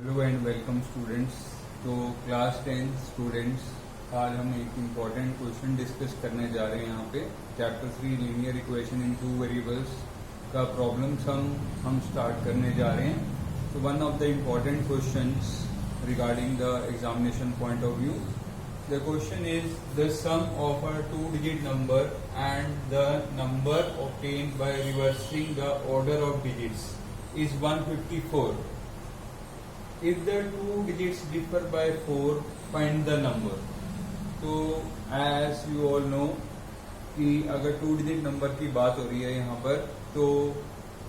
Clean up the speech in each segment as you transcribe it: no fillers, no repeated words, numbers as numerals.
Hello and welcome students. तो class 10 students, आज हम एक इम्पॉर्टेंट क्वेश्चन डिस्कस करने जा रहे हैं। यहाँ पे chapter 3 linear equation in two variables का प्रॉब्लम सम हम स्टार्ट करने जा रहे हैं। तो one of the important questions regarding the examination point of view, the question is the sum of a 2-digit number and the number obtained by reversing the order of digits is 154. If the two digits differ by 4, find the number. तो as you all know कि अगर 2-digit number की बात हो रही है यहाँ पर, तो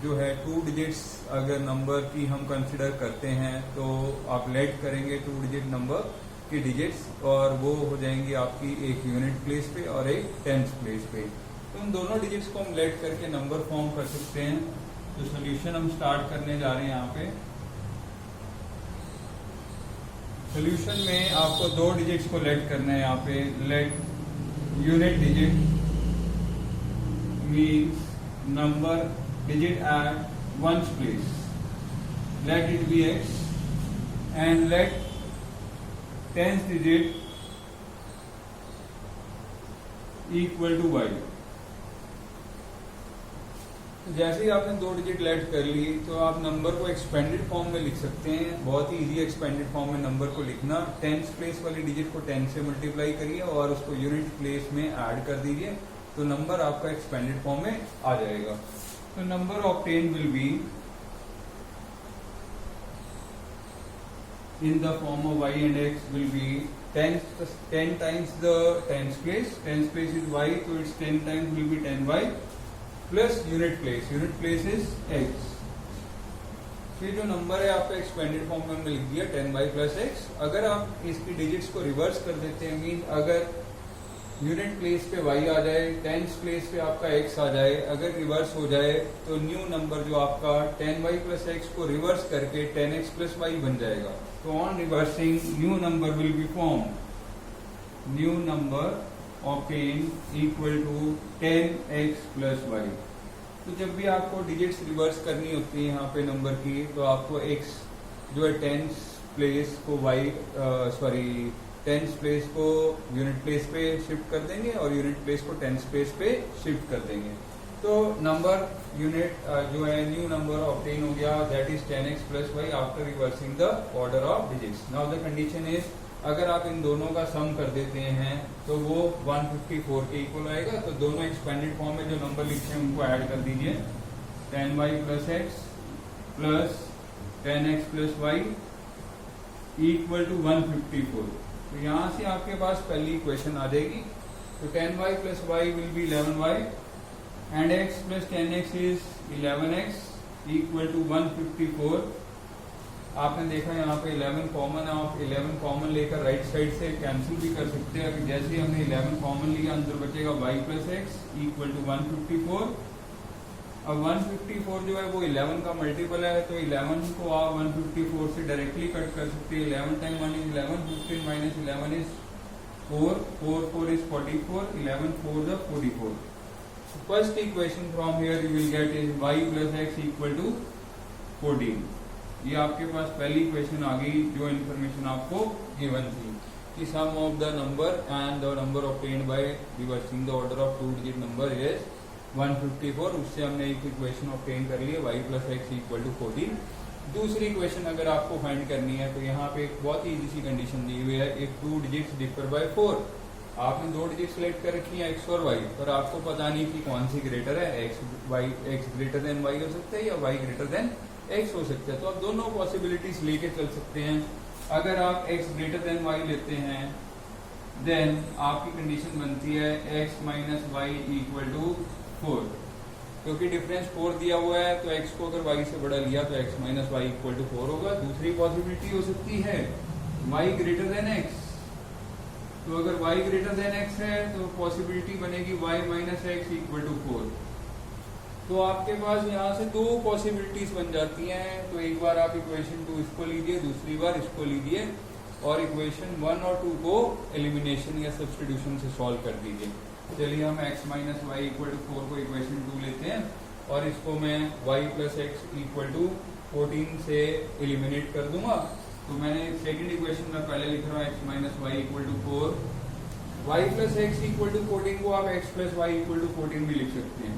जो है 2 digits अगर नंबर की हम कंसिडर करते हैं तो आप लेट करेंगे 2-digit नंबर की डिजिट्स और वो हो जाएंगी आपकी एक यूनिट प्लेस पे और एक टेंस प्लेस पे। तो उन दोनों डिजिट्स को हम लेट करके नंबर फॉर्म कर सकते हैं। तो सोल्यूशन हम स्टार्ट करने जा रहे हैं यहाँ पे। सोल्यूशन में आपको 2 डिजिट्स को लेट करना है। यहाँ पे let unit digit means number digit at ones place, let it be x and let tens digit equal to y. जैसे ही आपने 2 डिजिट लेट कर ली तो आप नंबर को एक्सपेंडेड फॉर्म में लिख सकते हैं। बहुत ही इजी एक्सपेंडेड फॉर्म में नंबर को लिखना। टेंस प्लेस वाली डिजिट को 10 से मल्टीप्लाई करिए और उसको यूनिट प्लेस में ऐड कर दीजिए, तो नंबर आपका एक्सपेंडेड फॉर्म में आ जाएगा। तो number obtain will be in the form of y and x will be 10 times the tens place. Tens place is y, so its 10 times will be 10y plus unit place. Unit place is x. फिर जो number है आपका expanded form में हमने लिख दिया 10y plus x। अगर आप इसकी डिजिट्स को रिवर्स कर देते हैं, मीन अगर यूनिट प्लेस पे y आ जाए, टेंस प्लेस पे आपका x आ जाए, अगर रिवर्स हो जाए तो न्यू नंबर जो आपका 10y plus x को रिवर्स करके 10x plus y बन जाएगा। तो on reversing new number will be form, new number obtain equal to 10x plus y। तो जब भी आपको डिजिट्स रिवर्स करनी होती है यहाँ पे नंबर की, तो आपको x जो है टेंस प्लेस को टेंस प्लेस को यूनिट प्लेस पे शिफ्ट कर देंगे और यूनिट प्लेस को टेंस प्लेस पे शिफ्ट कर देंगे। तो नंबर यूनिट जो है न्यू नंबर ऑब्टेन हो गया, that is 10x plus y after reversing the order of digits. Now the condition is, अगर आप इन दोनों का सम कर देते हैं तो वो 154 के इक्वल आएगा। तो दोनों एक्सपेंडेड फॉर्म में जो नंबर लिखे हैं उनको ऐड कर दीजिए, 10y plus x plus 10x plus y equal to 154। तो यहाँ से आपके पास पहली इक्वेशन आ जाएगी। तो 10y plus y will be 11y and x plus 10x is 11x equal to 154। आपने देखा यहाँ पे 11 कॉमन है, आप 11 कॉमन लेकर राइट साइड से कैंसिल भी कर सकते हैं। अभी जैसे ही हमने 11 कॉमन लिया, अंदर बचेगा y plus x equal to 154। अब 154 जो है वो 11 का मल्टीपल है, तो 11 को आप 154 से डायरेक्टली कट कर सकते हैं। 11 time 1 is 11, 15 minus 11 is 4, 4 is 44, 11 4 is 44। First equation from here you will get is y plus x equal to 14। ये आपके पास पहली इक्वेशन आ गई जो इन्फॉर्मेशन आपको गिवन थी कि sum of the number and the number obtained by reversing the order of 2-digit number is 154। उससे हमने एक इक्वेशन ऑब्टेन कर ली है, y plus x equal to 14। दूसरी इक्वेशन अगर आपको फाइंड करनी है तो यहाँ पे एक बहुत ही इजी सी कंडीशन दी हुई है, एक 2 digits डिफर बाय 4। आपने 2 डिजिट सेलेक्ट कर रखी है x और y, पर आपको पता नहीं कि कौन सी ग्रेटर है, x ग्रेटर देन y हो सकता है या y ग्रेटर देन x हो सकता है। तो आप दोनों पॉसिबिलिटीज लेके चल सकते हैं। अगर आप x ग्रेटर देन y लेते हैं देन आपकी कंडीशन बनती है x minus y equal to 4, क्योंकि डिफरेंस 4 दिया हुआ है। तो x को अगर y से बड़ा लिया तो x minus y equal to 4 होगा। दूसरी पॉसिबिलिटी हो सकती है y ग्रेटर देन x। तो अगर y ग्रेटर देन x है तो पॉसिबिलिटी बनेगी y minus x equal to 4। तो आपके पास यहाँ से 2 पॉसिबिलिटीज बन जाती हैं। तो एक बार आप इक्वेशन 2 इसको लीजिए, दूसरी बार इसको लीजिए और इक्वेशन 1 और 2 को एलिमिनेशन या सब्स्टिट्यूशन से सॉल्व कर दीजिए। चलिए हम x minus y equal to 4 को इक्वेशन 2 लेते हैं और इसको मैं y plus x equal to 14 से एलिमिनेट कर दूंगा। तो मैंने सेकंड इक्वेशन में पहले लिख रहा हूँ x minus y equal to 4, y plus x equal to 14 को आप x plus y equal to 14 भी लिख सकते हैं।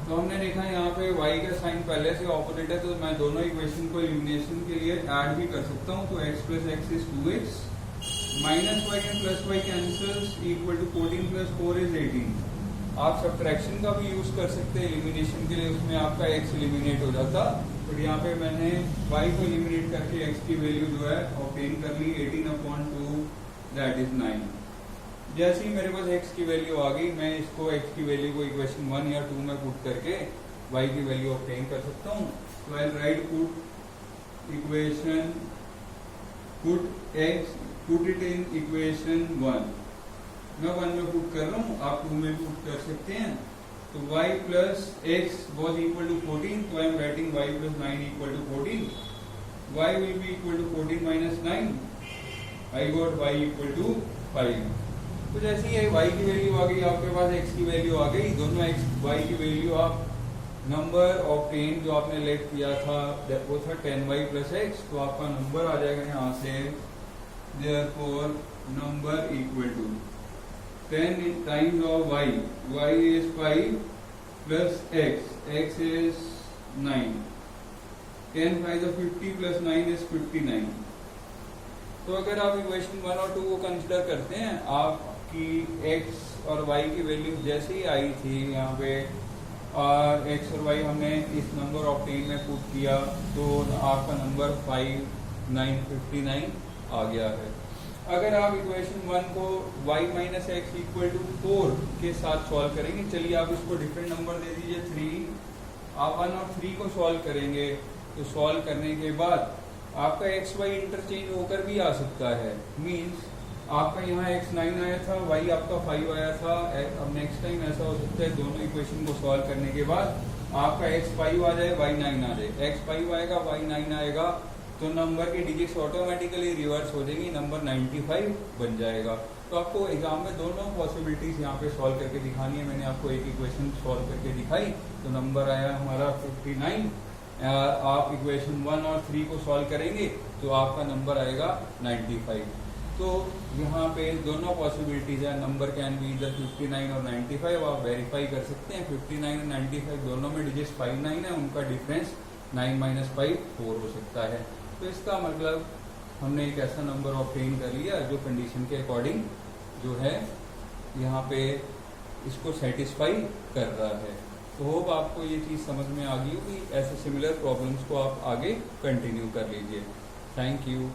तो हमने देखा यहाँ पे y का साइन पहले से ऑपोजिट है, तो मैं दोनों इक्वेशन को एलिमिनेशन के लिए ऐड भी कर सकता हूँ। तो x plus x is 2x, minus y and plus y cancels, equal to 14 plus 4 is 18। आप सब्ट्रैक्शन का भी यूज कर सकते हैं एलिमिनेशन के लिए, उसमें आपका x एलिमिनेट हो जाता। तो यहाँ पे मैंने y को एलिमिनेट करके x की वैल्यू जो है ऑब्टेन कर ली, 18/2 दैट इज 9। जैसे ही मेरे पास x की वैल्यू आ गई, मैं इसको x की वैल्यू को इक्वेशन 1 या 2 में पुट करके y की वैल्यू ऑब्टेन कर सकता हूँ। तो I write put it in equation 1। मैं 1 में पुट कर रहा हूँ, आप 2 में पुट कर सकते हैं। तो y plus x was equal to 14, तो I am writing y plus 9 equal to 14। y will be equal to 14 minus 9, I got y equal to 5। तो जैसे ही y की वैल्यू आ गई, आपके पास x की वैल्यू आ गई, दोनों y की वैल्यू आप नंबर ऑब्टेन जो आपने लेट किया था वो था 10y प्लस एक्स, तो आपका नंबर आ जाएगा यहाँ से, therefore number equal to 10 times of y is 5 plus x is 9, 10 5 is 50 plus 9 is 59। तो अगर आप इक्वेशन 1 और 2 को कंसिडर करते हैं, आपकी x और y की वैल्यू जैसे ही आई थी यहाँ पे, और x और y हमने इस नंबर ऑब्टेन में पुट किया, तो आपका नंबर 59 आ गया है। अगर आप इक्वेशन 1 को y minus x equal to 4 के साथ सॉल्व करेंगे, चलिए आप इसको डिफरेंट नंबर दे दीजिए 3, आप 1 और 3 को सॉल्व करेंगे, तो सॉल्व करने के बाद आपका एक्स वाई इंटरचेंज होकर भी आ सकता है। मींस आपका यहाँ x 9 आया था, y आपका 5 आया था। अब नेक्स्ट टाइम ऐसा हो सकता है दोनों इक्वेशन को सॉल्व करने के बाद आपका x 5 आ जाए, y 9 आ जाए, x 5 आएगा, y 9 आएगा, तो नंबर के डिजिट्स ऑटोमेटिकली रिवर्स हो जाएंगी, नंबर 95 बन जाएगा। तो आपको एग्जाम में दोनों पॉसिबिलिटीज यहाँ पे सॉल्व करके दिखानी है। मैंने आपको एक इक्वेशन सॉल्व करके दिखाई, तो नंबर आया हमारा 59। आप इक्वेशन 1 और 3 को सॉल्व करेंगे तो आपका नंबर आएगा 95। तो यहाँ पे दोनों पॉसिबिलिटीज है, नंबर कैन बी इधर 59 और 95। आप वेरीफाई कर सकते हैं, 59 और 95 दोनों में डिजिट्स 59 है, उनका डिफरेंस 9 - 5 4 हो सकता है। तो इसका मतलब हमने एक ऐसा नंबर ऑब्टेन कर लिया जो कंडीशन के अकॉर्डिंग जो है यहाँ पे इसको सेटिस्फाई कर रहा है। तो होप आपको ये चीज़ समझ में आ गई होगी। ऐसे सिमिलर प्रॉब्लम्स को आप आगे कंटिन्यू कर लीजिए। Thank you.